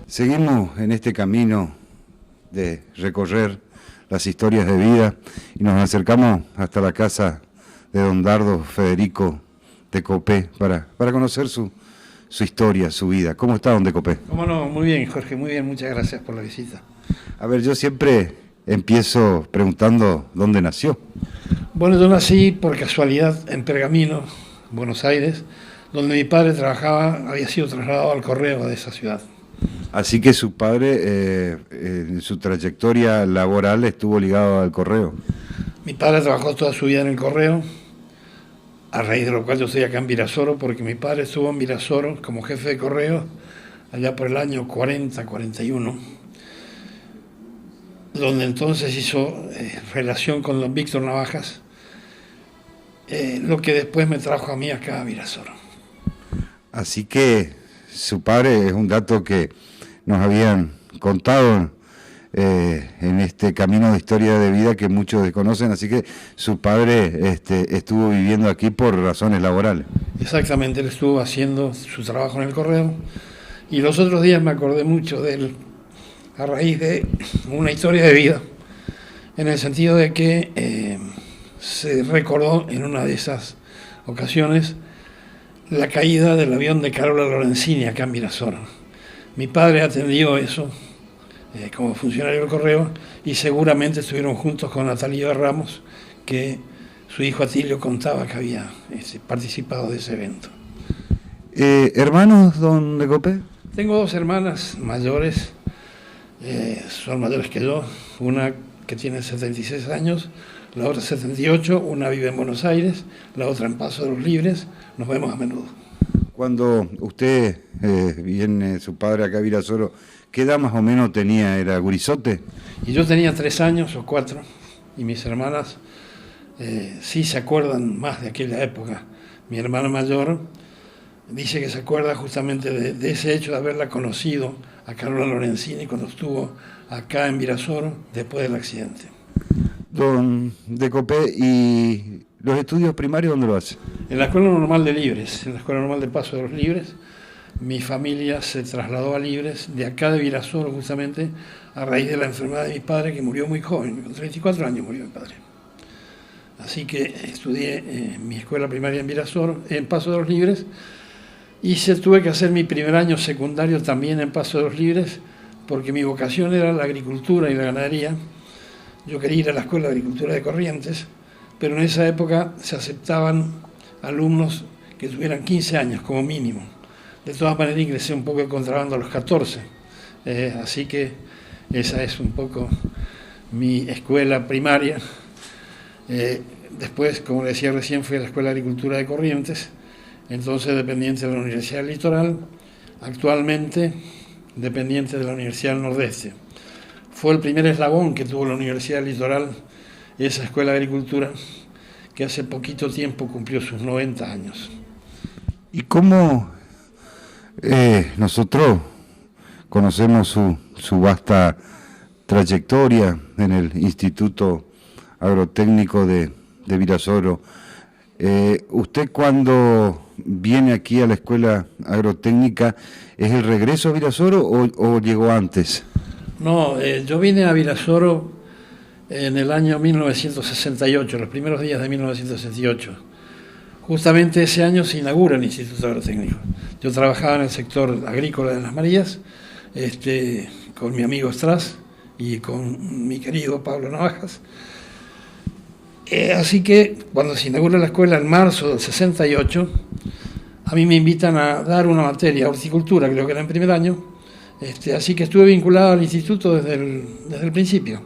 Seguimos en este camino de recorrer las historias de vida y nos acercamos hasta la casa de don Dardo Federico de Copé para conocer su historia, su vida. ¿Cómo está don de Copé? Cómo no, muy bien, Jorge, muy bien, muchas gracias por la visita. A ver, yo siempre empiezo preguntando dónde nació. Bueno, yo nací por casualidad en Pergamino, Buenos Aires, donde mi padre trabajaba, había sido trasladado al correo de esa ciudad. Así que su padre, en su trayectoria laboral, estuvo ligado al correo. Mi padre trabajó toda su vida en el correo, a raíz de lo cual yo estoy acá en Virasoro, porque mi padre estuvo en Virasoro como jefe de correo allá por el año 40-41, donde entonces hizo relación con don Víctor Navajas, lo que después me trajo a mí acá a Virasoro. Así que su padre es un dato que nos habían contado en este camino de historia de vida que muchos desconocen, así que su padre estuvo viviendo aquí por razones laborales. Exactamente, él estuvo haciendo su trabajo en el correo y los otros días me acordé mucho de él a raíz de una historia de vida, en el sentido de que se recordó en una de esas ocasiones la caída del avión de Carola Lorenzini acá en Virasoro. Mi padre atendió eso como funcionario del correo y seguramente estuvieron juntos con Natalio de Ramos, que su hijo Atilio contaba que había participado de ese evento. ¿Hermanos, don de Copé? Tengo dos hermanas mayores, son mayores que yo, una que tiene 76 años, la otra 78, una vive en Buenos Aires, la otra en Paso de los Libres, nos vemos a menudo. Cuando usted viene, su padre acá a Virasoro, ¿qué edad más o menos tenía? ¿Era gurizote? Y yo tenía 3 años o 4, y mis hermanas sí se acuerdan más de aquella época. Mi hermana mayor dice que se acuerda justamente de ese hecho de haberla conocido a Carola Lorenzini cuando estuvo acá en Virasoro después del accidente. Don de Copé, ¿y los estudios primarios dónde lo hace? En la Escuela Normal de Libres, en la Escuela Normal de Paso de los Libres. Mi familia se trasladó a Libres, de acá de Virasoro justamente, a raíz de la enfermedad de mi padre, que murió muy joven, con 34 años murió mi padre. Así que estudié mi escuela primaria en Virasoro, en Paso de los Libres, y tuve que hacer mi primer año secundario también en Paso de los Libres, porque mi vocación era la agricultura y la ganadería. Yo quería ir a la Escuela de Agricultura de Corrientes, pero en esa época se aceptaban alumnos que tuvieran 15 años como mínimo. De todas maneras ingresé un poco de contrabando a los 14, así que esa es un poco mi escuela primaria. Después, como le decía recién, fui a la Escuela de Agricultura de Corrientes, entonces dependiente de la Universidad del Litoral, actualmente dependiente de la Universidad del Nordeste. Fue el primer eslabón que tuvo la Universidad del Litoral, esa Escuela de Agricultura, que hace poquito tiempo cumplió sus 90 años. ¿Y cómo nosotros conocemos su vasta trayectoria en el Instituto Agrotécnico de Virasoro? ¿Usted cuando viene aquí a la Escuela Agrotécnica, es el regreso a Virasoro o llegó antes? No, yo vine a Virasoro en el año 1968, los primeros días de 1968. Justamente ese año se inaugura el Instituto Agrotécnico. Yo trabajaba en el sector agrícola de Las Marías, con mi amigo Strass y con mi querido Pablo Navajas. Así que cuando se inaugura la escuela en marzo del 68, a mí me invitan a dar una materia, horticultura, creo que era en primer año. Así que estuve vinculado al instituto desde el principio.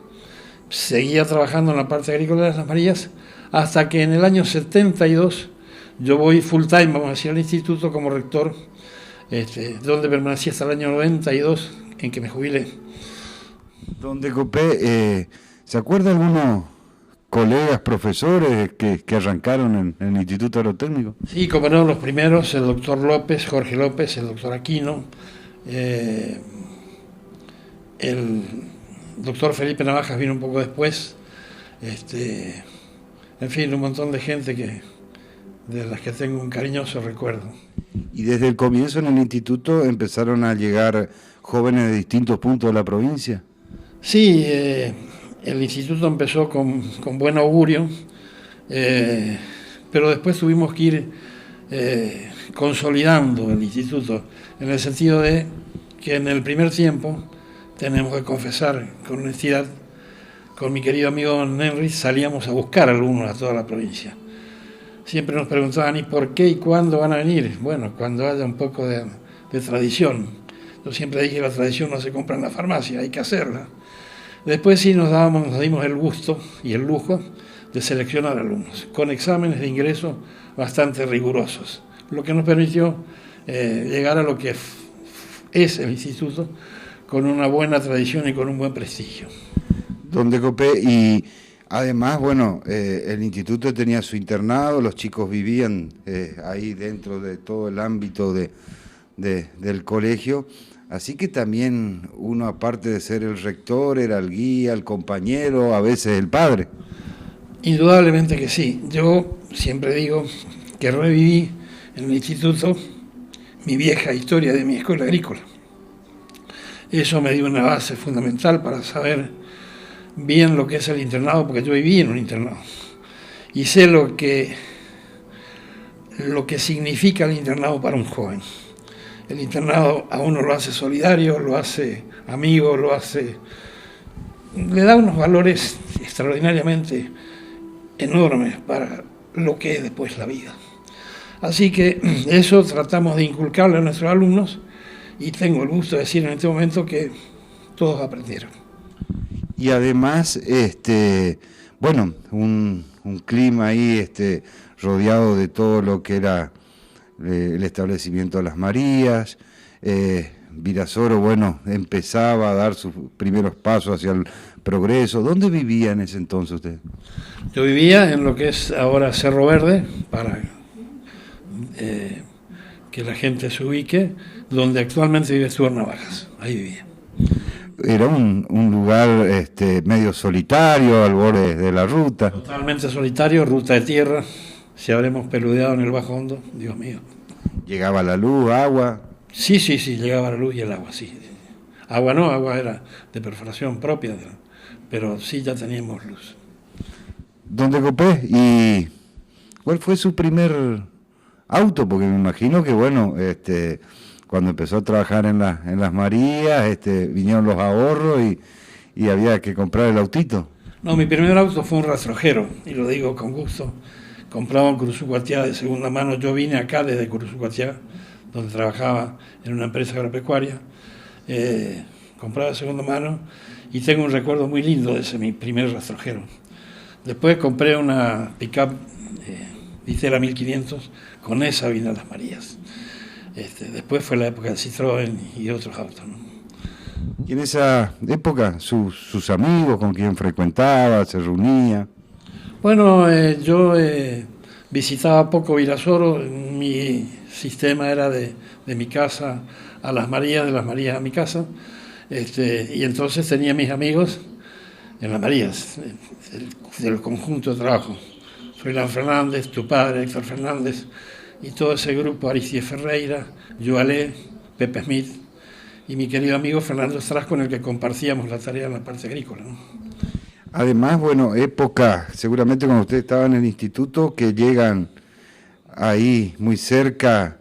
Seguía trabajando en la parte agrícola de Las Marías hasta que en el año 72 yo voy full time, vamos a decir, al instituto como rector, donde permanecí hasta el año 92 en que me jubilé. Don de Copé, ¿se acuerda algunos colegas, profesores que arrancaron en el Instituto Agrotécnico? Sí, como no, los primeros, el doctor López, Jorge López, el doctor Aquino, el doctor Felipe Navajas vino un poco después, en fin, un montón de gente de las que tengo un cariñoso recuerdo. Y desde el comienzo en el instituto empezaron a llegar jóvenes de distintos puntos de la provincia? Sí, el instituto empezó con buen augurio, pero después tuvimos que ir consolidando el instituto, en el sentido de que en el primer tiempo, tenemos que confesar con honestidad, con mi querido amigo don Henry salíamos a buscar alumnos a toda la provincia. Siempre nos preguntaban, ¿y por qué y cuándo van a venir? Bueno, cuando haya un poco de tradición. Yo siempre dije, la tradición no se compra en la farmacia, hay que hacerla. Después sí nos dimos el gusto y el lujo de seleccionar alumnos, con exámenes de ingreso bastante rigurosos, lo que nos permitió llegar a lo que es el instituto, con una buena tradición y con un buen prestigio. Don Decopé, y además, bueno, el instituto tenía su internado, los chicos vivían ahí dentro de todo el ámbito del colegio, así que también uno, aparte de ser el rector, era el guía, el compañero, a veces el padre. Indudablemente que sí. Yo siempre digo que reviví en el instituto mi vieja historia de mi escuela agrícola. Eso me dio una base fundamental para saber bien lo que es el internado, porque yo viví en un internado y sé lo que significa el internado para un joven. El internado a uno lo hace solidario, lo hace amigo, le da unos valores extraordinariamente enormes para lo que es después la vida. Así que eso tratamos de inculcarle a nuestros alumnos y tengo el gusto de decir en este momento que todos aprendieron. Y además, bueno, un clima ahí rodeado de todo lo que era el establecimiento de las Marías. Virasoro, bueno, empezaba a dar sus primeros pasos hacia el progreso. ¿Dónde vivía en ese entonces usted? Yo vivía en lo que es ahora Cerro Verde, para que la gente se ubique, donde actualmente vive Stuart Navajas. Ahí vivía. Era un lugar medio solitario, al borde de la ruta. Totalmente solitario, ruta de tierra. Si habremos peludeado en el bajo hondo, Dios mío. ¿Llegaba la luz, agua? Sí, llegaba la luz y el agua, sí. Agua no, agua era de perforación propia, pero sí ya teníamos luz. Don Decopé, ¿y cuál fue su primer auto? Porque me imagino que, bueno, cuando empezó a trabajar en las Marías, vinieron los ahorros y había que comprar el autito. No, mi primer auto fue un rastrojero, y lo digo con gusto. Compraba un Curuzucuatiá de segunda mano. Yo vine acá desde Curuzucuatiá, donde trabajaba en una empresa agropecuaria. Compraba de segunda mano y tengo un recuerdo muy lindo de ese mi primer rastrojero. Después compré una pick-up Vitela 1500, con esa vine a las Marías. Después fue la época del Citroën y otros autos, ¿no? Y en esa época, sus amigos con quien frecuentaba, se reunía. Bueno, yo visitaba poco Virasoro. Mi sistema era de mi casa a las Marías, de las Marías a mi casa, y entonces tenía mis amigos en las Marías, del conjunto de trabajo. Froilán Fernández, tu padre, Héctor Fernández, y todo ese grupo, Aristide Ferreira, Joalé, Pepe Smith, y mi querido amigo Fernando Estraz, con el que compartíamos la tarea en la parte agrícola, ¿no? Además, bueno, época, seguramente cuando usted estaba en el instituto, que llegan ahí muy cerca,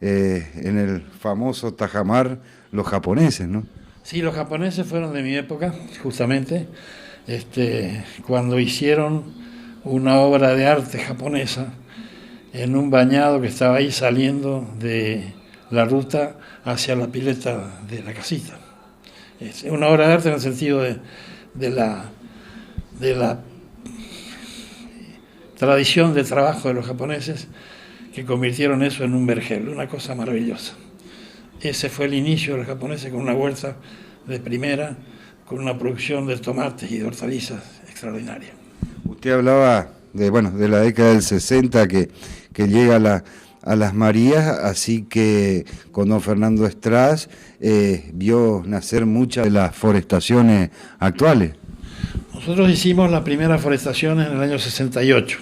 en el famoso Tajamar, los japoneses, ¿no? Sí, los japoneses fueron de mi época, justamente, cuando hicieron una obra de arte japonesa en un bañado que estaba ahí saliendo de la ruta hacia la pileta de la casita. Es una obra de arte en el sentido de la tradición de trabajo de los japoneses, que convirtieron eso en un vergel, una cosa maravillosa. Ese fue el inicio de los japoneses, con una huerta de primera, con una producción de tomates y de hortalizas extraordinaria. Usted hablaba de la década del 60 que llega a las Marías, así que con don Fernando Estraz vio nacer muchas de las forestaciones actuales. Nosotros hicimos la primera forestación en el año 68.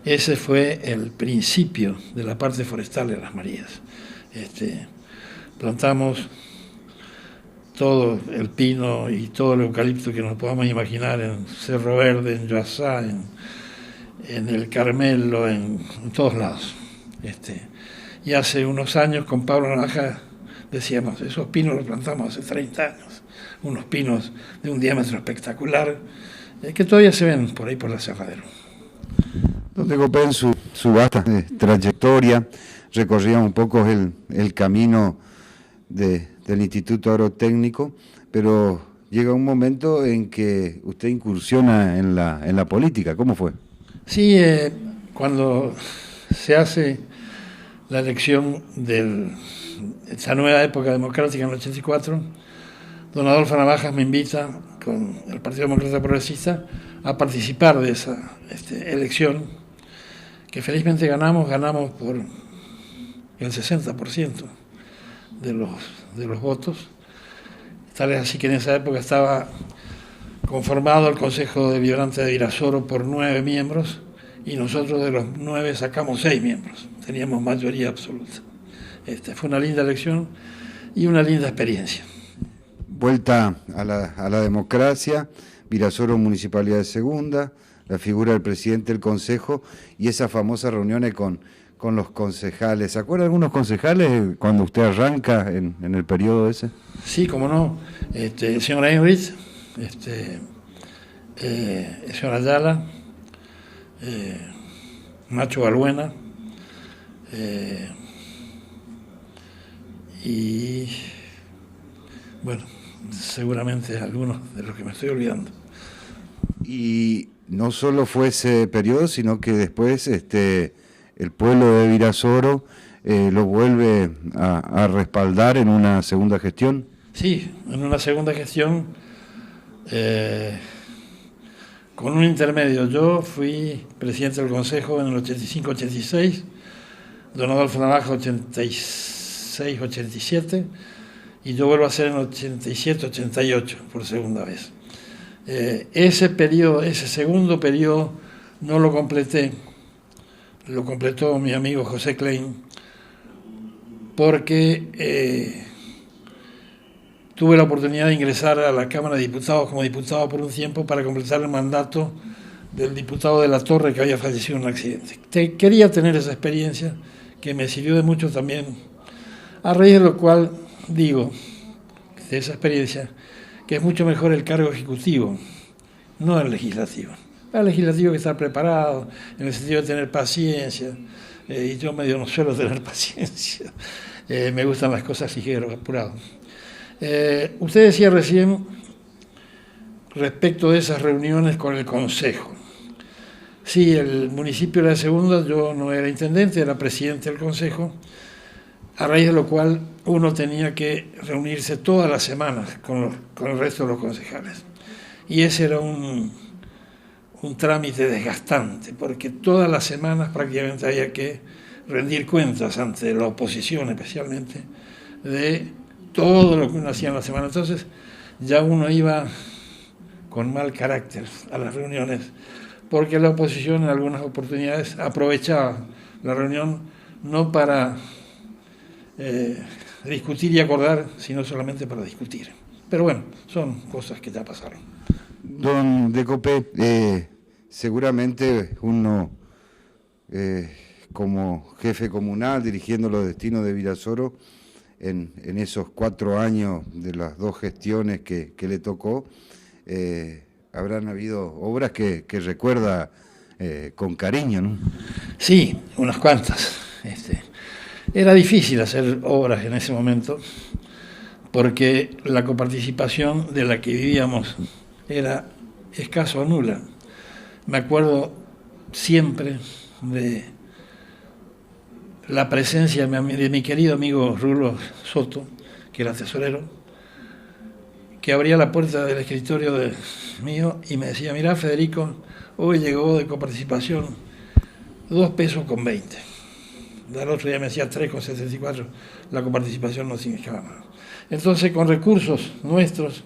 Ese fue el principio de la parte forestal de las Marías. Plantamos todo el pino y todo el eucalipto que nos podamos imaginar en Cerro Verde, en Yoasá, en el Carmelo, en todos lados. Y hace unos años con Pablo Navaja decíamos, esos pinos los plantamos hace 30 años, unos pinos de un diámetro espectacular, que todavía se ven por ahí por la Cerradero. Don Decopé, en su vasta trayectoria, recorría un poco el camino del Instituto Agrotécnico, pero llega un momento en que usted incursiona en la política. ¿Cómo fue? Sí, cuando se hace la elección de esa nueva época democrática en el 84, don Adolfo Navajas me invita con el Partido Demócrata Progresista a participar de esa elección, que felizmente ganamos por el 60% de los votos. Tal es así que en esa época estaba conformado el Consejo Deliberante de Virasoro por 9 miembros, y nosotros de los 9 sacamos 6 miembros, teníamos mayoría absoluta. Fue una linda elección y una linda experiencia. Vuelta a la democracia, Virasoro Municipalidad de Segunda, la figura del presidente del Consejo y esas famosas reuniones con los concejales. ¿Se acuerda de algunos concejales cuando usted arranca en el periodo ese? Sí, cómo no. El señor Heinrich, el señor Ayala, Nacho Balbuena, y bueno, seguramente algunos de los que me estoy olvidando. Y no solo fue ese periodo, sino que después el pueblo de Virasoro lo vuelve a respaldar en una segunda gestión. Sí, en una segunda gestión, con un intermedio. Yo fui presidente del Consejo en el 85-86, don Adolfo Navaja 86-87, y yo vuelvo a ser en el 87-88 por segunda vez. Ese segundo periodo no lo completé, lo completó mi amigo José Klein, porque tuve la oportunidad de ingresar a la Cámara de Diputados como diputado por un tiempo para completar el mandato del diputado de la Torre que había fallecido en un accidente. Quería tener esa experiencia que me sirvió de mucho también, a raíz de lo cual digo, de esa experiencia, que es mucho mejor el cargo ejecutivo, no el legislativo. El legislativo hay que estar preparado, en el sentido de tener paciencia, y yo medio no suelo tener paciencia, me gustan las cosas ligeras, apurado. Usted decía recién respecto de esas reuniones con el Consejo. Sí, el municipio era de Segunda, yo no era intendente, era presidente del Consejo, a raíz de lo cual uno tenía que reunirse todas las semanas con el resto de los concejales. Y ese era un trámite desgastante, porque todas las semanas prácticamente había que rendir cuentas ante la oposición especialmente de todo lo que uno hacía en la semana. Entonces ya uno iba con mal carácter a las reuniones, porque la oposición en algunas oportunidades aprovechaba la reunión no para discutir y acordar, sino solamente para discutir. Pero bueno, son cosas que ya pasaron. Don Decopé, seguramente uno como jefe comunal dirigiendo los destinos de Virasoro en esos 4 años de las 2 gestiones que le tocó, habrán habido obras que recuerda con cariño, ¿no? Sí, unas cuantas. Era difícil hacer obras en ese momento porque la coparticipación de la que vivíamos era escaso o nula. Me acuerdo siempre de la presencia de mi querido amigo Rulo Soto, que era tesorero, que abría la puerta del escritorio mío y me decía: mirá, Federico, hoy llegó de coparticipación 2 pesos con 20. Al otro día me decía 3,74, la coparticipación no significaba nada. Entonces, con recursos nuestros,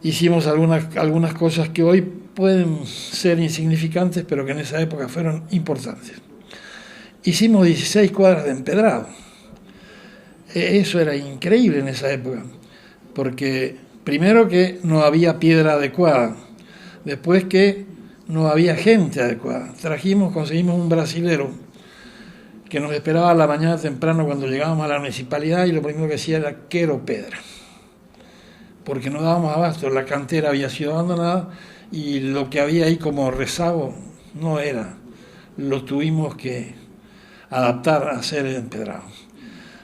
hicimos algunas cosas que hoy pueden ser insignificantes, pero que en esa época fueron importantes. Hicimos 16 cuadras de empedrado. Eso era increíble en esa época, porque primero que no había piedra adecuada, después que no había gente adecuada. Conseguimos un brasilero que nos esperaba a la mañana temprano cuando llegábamos a la municipalidad, y lo primero que decía era quiero pedra, porque no dábamos abasto, la cantera había sido abandonada y lo que había ahí como rezago no era, lo tuvimos que adaptar a hacer empedrado.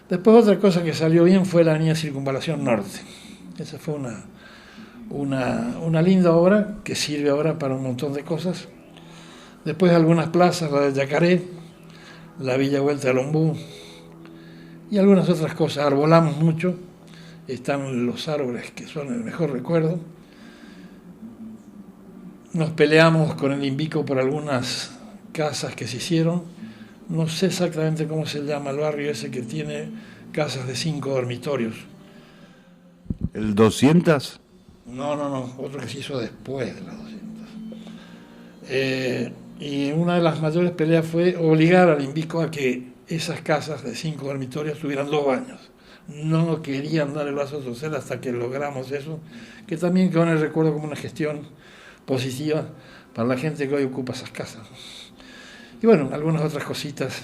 Después otra cosa que salió bien fue la avenida Circunvalación Norte. Esa fue una linda obra que sirve ahora para un montón de cosas. Después algunas plazas, la de Yacaré, la Villa Vuelta de Lombú y algunas otras cosas. Arbolamos mucho, están los árboles que son el mejor recuerdo. Nos peleamos con el Invico por algunas casas que se hicieron. No sé exactamente cómo se llama el barrio ese que tiene casas de 5 dormitorios. ¿El 200? No, otro que se hizo después de las 200. Y una de las mayores peleas fue obligar al Invico a que esas casas de 5 dormitorios tuvieran 2 baños. No querían dar el brazo a torcer hasta que logramos eso, que también quedó en el recuerdo como una gestión positiva para la gente que hoy ocupa esas casas. Y bueno, algunas otras cositas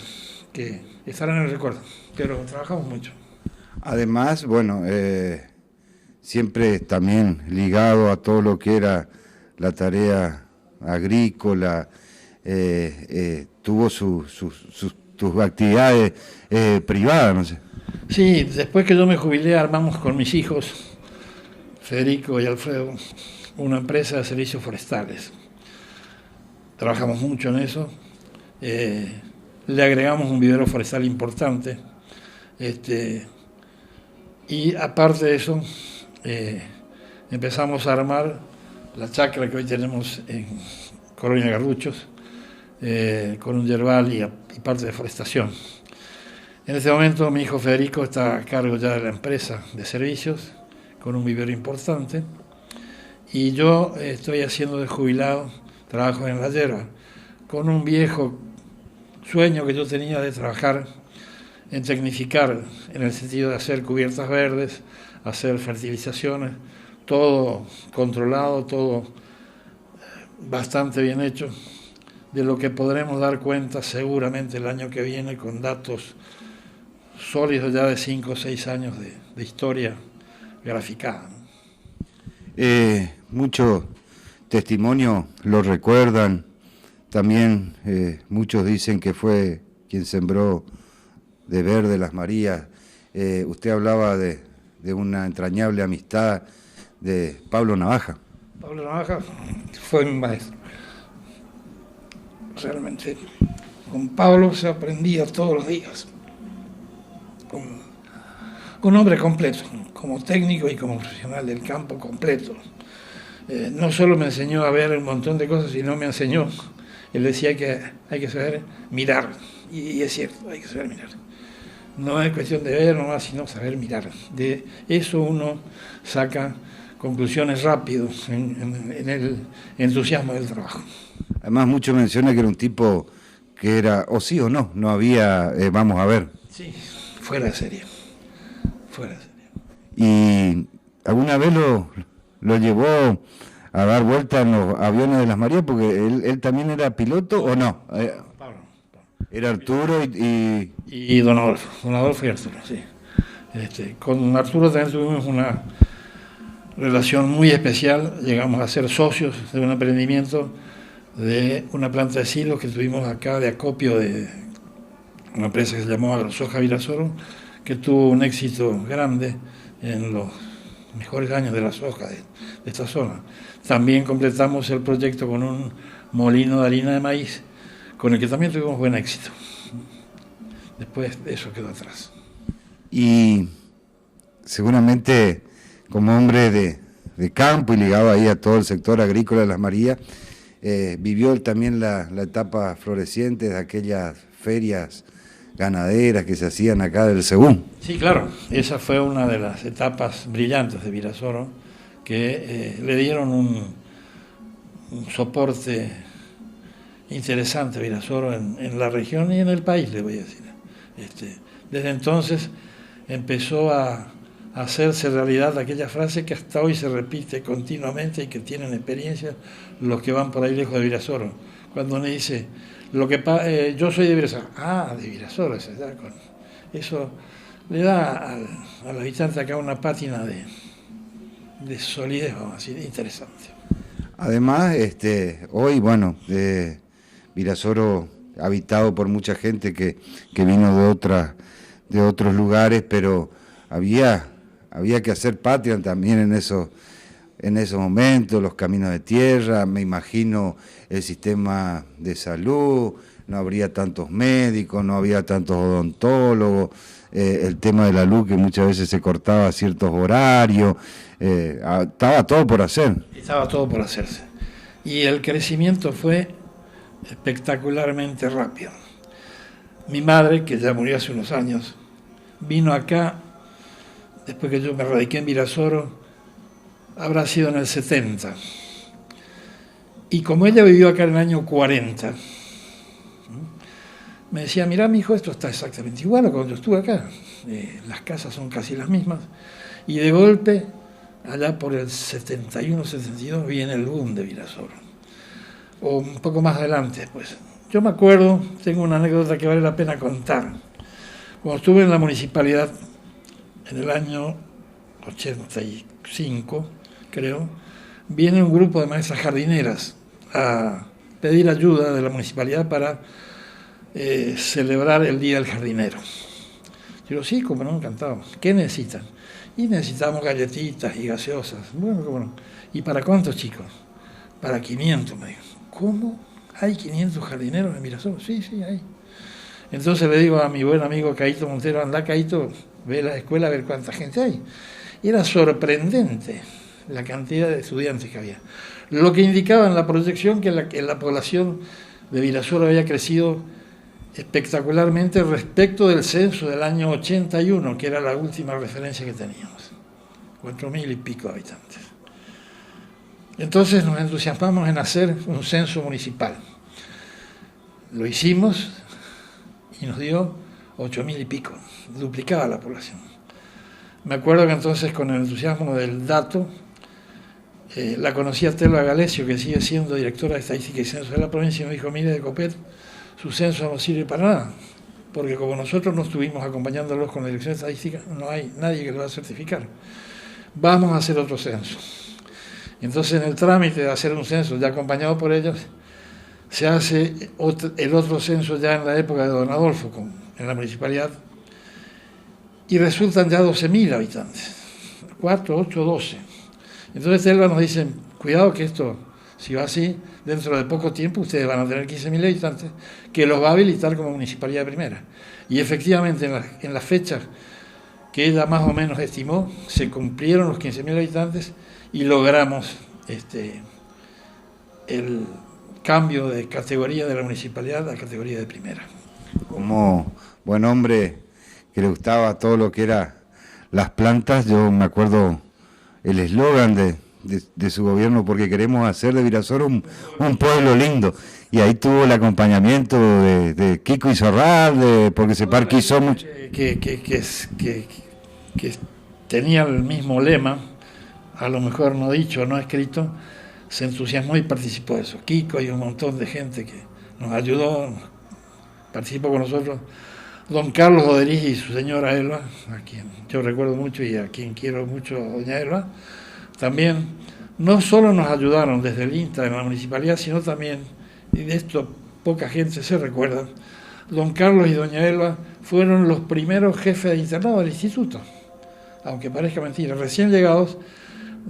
que estarán en el recuerdo, pero trabajamos mucho. Además, bueno, siempre también ligado a todo lo que era la tarea agrícola, tuvo sus actividades privadas, no sé. Sí, después que yo me jubilé armamos con mis hijos, Federico y Alfredo, una empresa de servicios forestales. Trabajamos mucho en eso. Le agregamos un vivero forestal importante. Y aparte de eso, empezamos a armar la chacra que hoy tenemos en Colonia Garruchos, con un yerbal y parte de forestación. En este momento mi hijo Federico está a cargo ya de la empresa de servicios, con un vivero importante, y yo estoy haciendo de jubilado, trabajo en la yerba, con un viejo sueño que yo tenía de trabajar en tecnificar, en el sentido de hacer cubiertas verdes, hacer fertilizaciones, todo controlado, todo bastante bien hecho, de lo que podremos dar cuenta seguramente el año que viene con datos sólidos ya de 5 o 6 años de historia graficada. Muchos testimonios lo recuerdan, también muchos dicen que fue quien sembró de verde las Marías. Usted hablaba de una entrañable amistad de Pablo Navaja. Pablo Navaja fue mi maestro. Realmente, con Pablo se aprendía todos los días. Un hombre completo, como técnico y como profesional del campo completo. No solo me enseñó a ver un montón de cosas, sino me enseñó. Él decía que hay que saber mirar, y es cierto, hay que saber mirar. No es cuestión de ver nomás, sino saber mirar. De eso uno saca conclusiones rápidos en el entusiasmo del trabajo. Además, mucho menciona que era un tipo que era o sí o no, no había, vamos a ver. Sí, fuera de serie. ¿Y alguna vez lo llevó a dar vuelta en los aviones de las Marías? Porque él también era piloto, ¿o no? Pablo. Era Arturo y Don Adolfo y Arturo, sí. Con Arturo también tuvimos una relación muy especial, llegamos a ser socios de un emprendimiento de una planta de silos que tuvimos acá de acopio de una empresa que se llamó Agrosoja Virasoro, que tuvo un éxito grande en los mejores años de la soja de esta zona. También completamos el proyecto con un molino de harina de maíz, con el que también tuvimos buen éxito. Después de eso quedó atrás. Y seguramente como hombre de campo y ligado ahí a todo el sector agrícola de Las Marías, vivió él también la etapa floreciente de aquellas ferias ganaderas que se hacían acá del Según. Sí, claro, esa fue una de las etapas brillantes de Virasoro, que le dieron un soporte interesante a Virasoro en la región y en el país, le voy a decir. Desde entonces empezó a hacerse realidad aquella frase que hasta hoy se repite continuamente y que tienen experiencia los que van por ahí lejos de Virasoro. Cuando uno dice, yo soy de Virasoro, de Virasoro, eso le da al habitante acá una pátina de solidez, vamos a decir, interesante. Además, hoy, bueno, Virasoro habitado por mucha gente que vino de otros lugares, pero había que hacer patria también en esos momentos, los caminos de tierra, me imagino el sistema de salud, no habría tantos médicos, no había tantos odontólogos, el tema de la luz que muchas veces se cortaba a ciertos horarios, estaba todo por hacer. Estaba todo por hacerse. Y el crecimiento fue espectacularmente rápido. Mi madre, que ya murió hace unos años, vino acá, después que yo me radiqué en Virasoro, habrá sido en el 70. Y como ella vivió acá en el año 40, me decía, mirá, mi hijo, esto está exactamente igual a cuando yo estuve acá. Las casas son casi las mismas. Y de golpe, allá por el 71, 72, viene el boom de Virasoro. O un poco más adelante, pues. Yo me acuerdo, tengo una anécdota que vale la pena contar. Cuando estuve en la municipalidad, en el año 85, creo, viene un grupo de maestras jardineras a pedir ayuda de la municipalidad para celebrar el Día del Jardinero. Yo digo, sí, como no, encantado. ¿Qué necesitan? Y necesitamos galletitas y gaseosas. Bueno, cómo no. ¿Y para cuántos chicos? Para 500, me dijo. ¿Cómo? ¿Hay 500 jardineros en Virasoro? Sí, hay. Entonces le digo a mi buen amigo Caíto Montero, anda Caíto, ve la escuela a ver cuánta gente hay. Y era sorprendente la cantidad de estudiantes que había. Lo que indicaba en la proyección que la población de Virasoro había crecido espectacularmente respecto del censo del año 81, que era la última referencia que teníamos. 4.000 y pico habitantes. Entonces nos entusiasmamos en hacer un censo municipal. Lo hicimos y nos dio 8.000 y pico, duplicaba la población. Me acuerdo que entonces, con el entusiasmo del dato, la conocí a Telva Galesio, que sigue siendo directora de Estadística y Censo de la provincia, y me dijo, mire, de Copet, su censo no sirve para nada, porque como nosotros no estuvimos acompañándolos con la Dirección de Estadística, no hay nadie que lo va a certificar. Vamos a hacer otro censo. Entonces, en el trámite de hacer un censo ya acompañado por ellos, se hace el otro censo ya en la época de don Adolfo, en la municipalidad, y resultan ya 12.000 habitantes, 4, 8, 12. Entonces Telva nos dice, cuidado que esto, si va así, dentro de poco tiempo ustedes van a tener 15.000 habitantes, que los va a habilitar como municipalidad primera. Y efectivamente, en las fechas que ella más o menos estimó, se cumplieron los 15.000 habitantes y logramos el cambio de categoría de la municipalidad a categoría de primera. Como buen hombre que le gustaba todo lo que era las plantas, yo me acuerdo el eslogan de su gobierno, porque queremos hacer de Virasoro un pueblo lindo, y ahí tuvo el acompañamiento de Kiko Izorral, porque se parquizó mucho. Que tenía el mismo lema, a lo mejor no dicho, no escrito, se entusiasmó y participó de eso. Kiko y un montón de gente que nos ayudó, participó con nosotros. Don Carlos Oderich y su señora Elba, a quien yo recuerdo mucho y a quien quiero mucho, doña Elba, también no solo nos ayudaron desde el INTA en la municipalidad, sino también, y de esto poca gente se recuerda, don Carlos y doña Elba fueron los primeros jefes de internado del instituto. Aunque parezca mentira, recién llegados,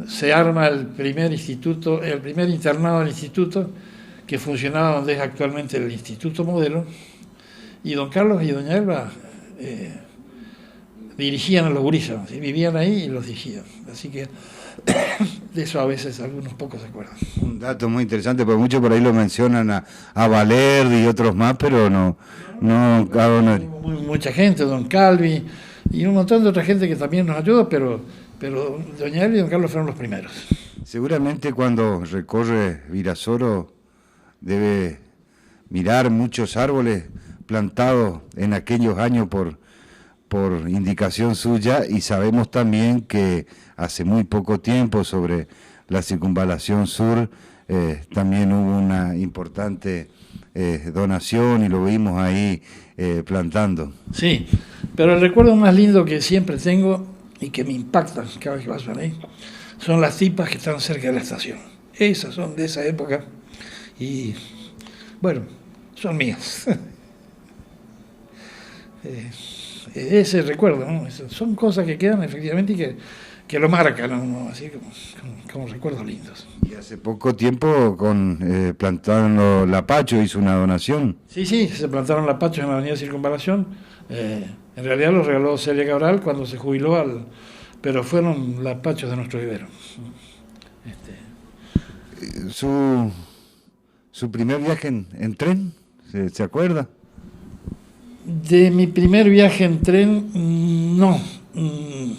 se arma el primer internado del instituto, que funcionaba donde es actualmente el Instituto Modelo, y don Carlos y doña Elba dirigían a los gurises, vivían ahí y los dirigían. Así que de eso a veces algunos pocos se acuerdan. Un dato muy interesante, porque muchos por ahí lo mencionan a Valerdi y otros más, pero no mucha gente, don Calvi y un montón de otra gente que también nos ayudó, pero doña Elba y don Carlos fueron los primeros. Seguramente cuando recorre Virasoro debe mirar muchos árboles plantados en aquellos años por por indicación suya, y sabemos también que hace muy poco tiempo sobre la Circunvalación Sur también hubo una importante donación y lo vimos ahí plantando. Sí, pero el recuerdo más lindo que siempre tengo y que me impacta cada vez que paso ahí son las tipas que están cerca de la estación. Esas son de esa época y, bueno, son mías. Ese recuerdo, ¿no? Son cosas que quedan efectivamente y que lo marcan, ¿no? Así como recuerdos lindos. Y hace poco tiempo plantaron Lapacho, hizo una donación. Sí, se plantaron lapachos en la avenida Circunvalación. En realidad los regaló Celia Cabral cuando se jubiló, pero fueron lapachos de nuestro vivero. ¿Su primer viaje en tren? ¿Se acuerda? De mi primer viaje en tren, no.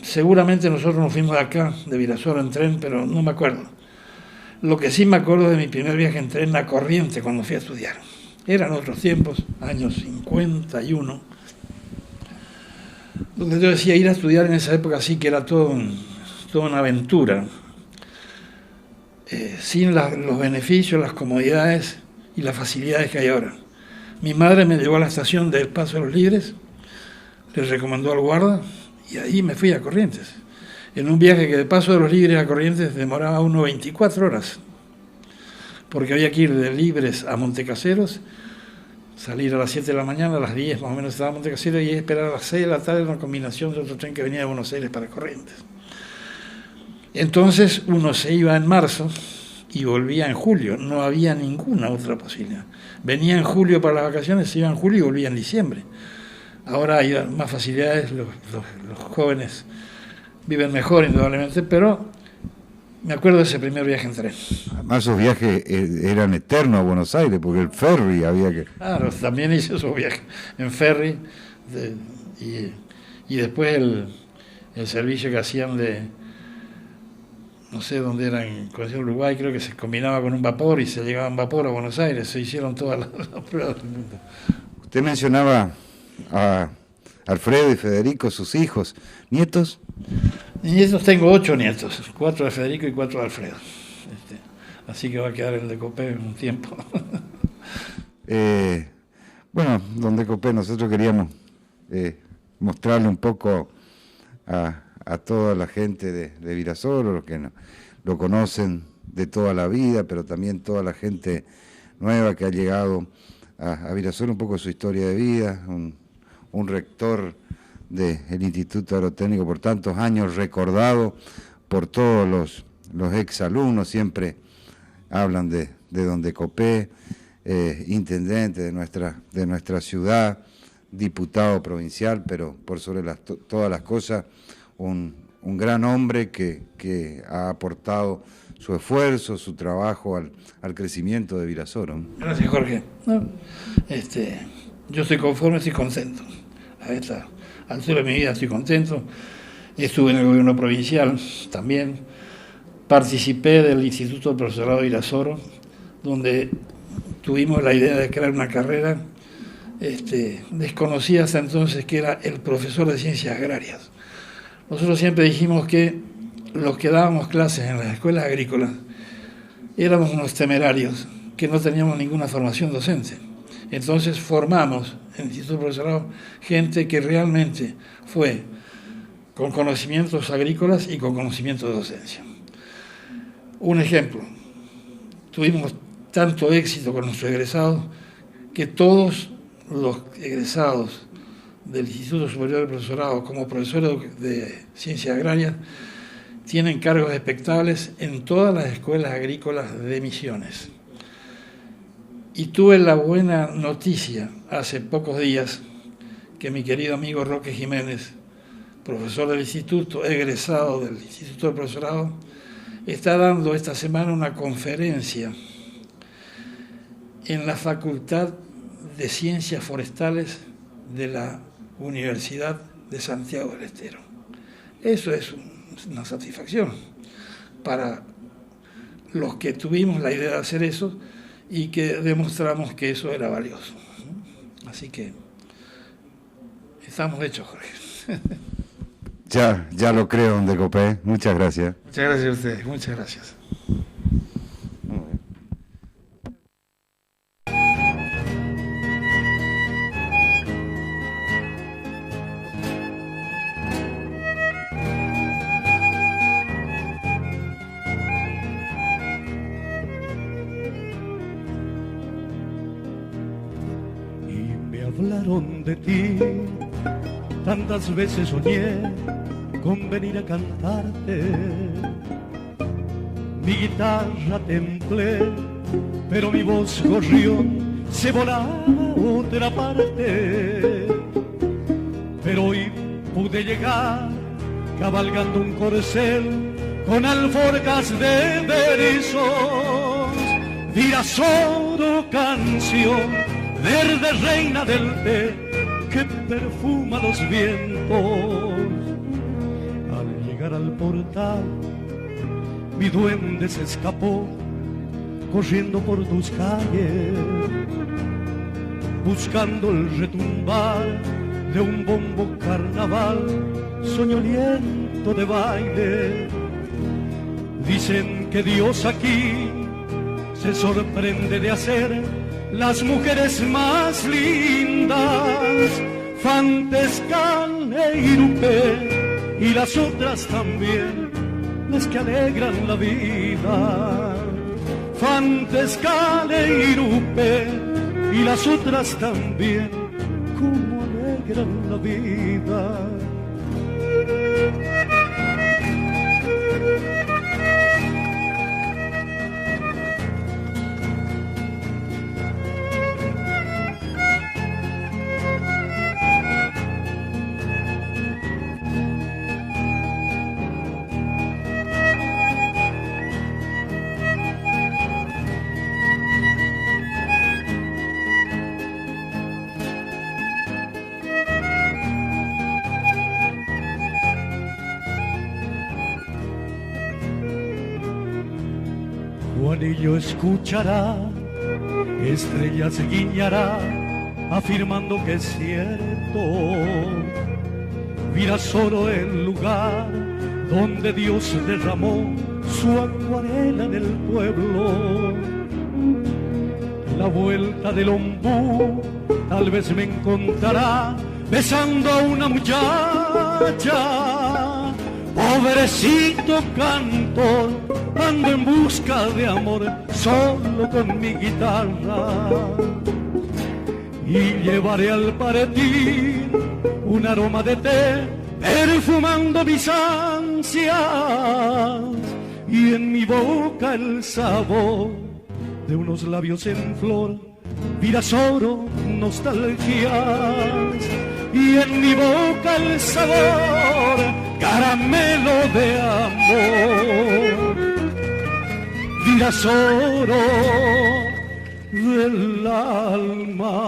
Seguramente nosotros nos fuimos de acá, de Virasoro, en tren, pero no me acuerdo. Lo que sí me acuerdo de mi primer viaje en tren a Corrientes cuando fui a estudiar. Eran otros tiempos, años 51, donde yo decía ir a estudiar en esa época sí que era toda una aventura, sin los beneficios, las comodidades y las facilidades que hay ahora. Mi madre me llevó a la estación del Paso de los Libres, le recomendó al guarda y ahí me fui a Corrientes. En un viaje que de Paso de los Libres a Corrientes demoraba unos 24 horas, porque había que ir de Libres a Montecaseros, salir a las 7 de la mañana, a las 10 más o menos estaba Montecaseros y esperar a las 6 de la tarde una combinación de otro tren que venía de Buenos Aires para Corrientes. Entonces uno se iba en marzo y volvía en julio, no había ninguna otra posibilidad. Venía en julio para las vacaciones, se iba en julio y volvía en diciembre. Ahora hay más facilidades, los jóvenes viven mejor indudablemente, pero me acuerdo de ese primer viaje en tren. Además esos viajes eran eternos a Buenos Aires, porque el ferry había que... Claro, también hice esos viajes en ferry y después el servicio que hacían de, no sé dónde era, en Uruguay, creo que se combinaba con un vapor y se llegaba en vapor a Buenos Aires, se hicieron todas las pruebas del mundo. Usted mencionaba a Alfredo y Federico, sus hijos, nietos. Nietos tengo 8 nietos, 4 de Federico y 4 de Alfredo. Así que va a quedar el de Copé un tiempo. Bueno, don de Copé, nosotros queríamos mostrarle un poco a toda la gente de Virasoro, los que lo conocen de toda la vida, pero también toda la gente nueva que ha llegado a Virasoro, un poco su historia de vida, un rector del Instituto Agrotécnico por tantos años, recordado por todos los exalumnos, siempre hablan de don de Copé, intendente de nuestra ciudad, diputado provincial, pero por sobre todas las cosas, un gran hombre que ha aportado su esfuerzo, su trabajo al crecimiento de Virasoro. Gracias, Jorge. Yo estoy conforme, estoy contento. A esta altura de mi vida estoy contento. Estuve en el gobierno provincial también. Participé del Instituto del Profesorado de Virasoro, donde tuvimos la idea de crear una carrera desconocida hasta entonces, que era el profesor de ciencias agrarias. Nosotros siempre dijimos que los que dábamos clases en las escuelas agrícolas éramos unos temerarios que no teníamos ninguna formación docente. Entonces formamos en el Instituto del Profesorado gente que realmente fue con conocimientos agrícolas y con conocimientos de docencia. Un ejemplo, tuvimos tanto éxito con nuestros egresados que todos los egresados del Instituto Superior del Profesorado como profesores de ciencias agrarias tienen cargos expectables en todas las escuelas agrícolas de Misiones. Y tuve la buena noticia hace pocos días que mi querido amigo Roque Jiménez, profesor del instituto, egresado del Instituto del Profesorado, está dando esta semana una conferencia en la Facultad de Ciencias Forestales de la Universidad de Santiago del Estero. Eso es una satisfacción para los que tuvimos la idea de hacer eso y que demostramos que eso era valioso. Así que estamos hechos, Jorge. Ya lo creo, don Decopé. Muchas gracias. Muchas gracias a ustedes, muchas gracias. Hablaron de ti, tantas veces soñé con venir a cantarte. Mi guitarra templé, pero mi voz gorrión se volaba a otra parte. Pero hoy pude llegar cabalgando un corcel con alforjas de berizos. Virasoro canción, verde reina del té que perfuma los vientos. Al llegar al portal, mi duende se escapó corriendo por tus calles, buscando el retumbar de un bombo carnaval soñoliento de baile. Dicen que Dios aquí se sorprende de hacer las mujeres más lindas, Fantescal e Irupé, y las otras también, las que alegran la vida. Fantescal e Irupé, y las otras también, como alegran la vida. Juanillo escuchará, estrellas guiñará, afirmando que es cierto. Virasoro el lugar donde Dios derramó su acuarela en el pueblo. La vuelta del ombú tal vez me encontrará besando a una muchacha. Pobrecito cantor, ando en busca de amor solo con mi guitarra, y llevaré al partir un aroma de té perfumando mis ansias, y en mi boca el sabor de unos labios en flor, Virasoro, nostalgias, y en mi boca el sabor, caramelo de amor, Virasoro del alma.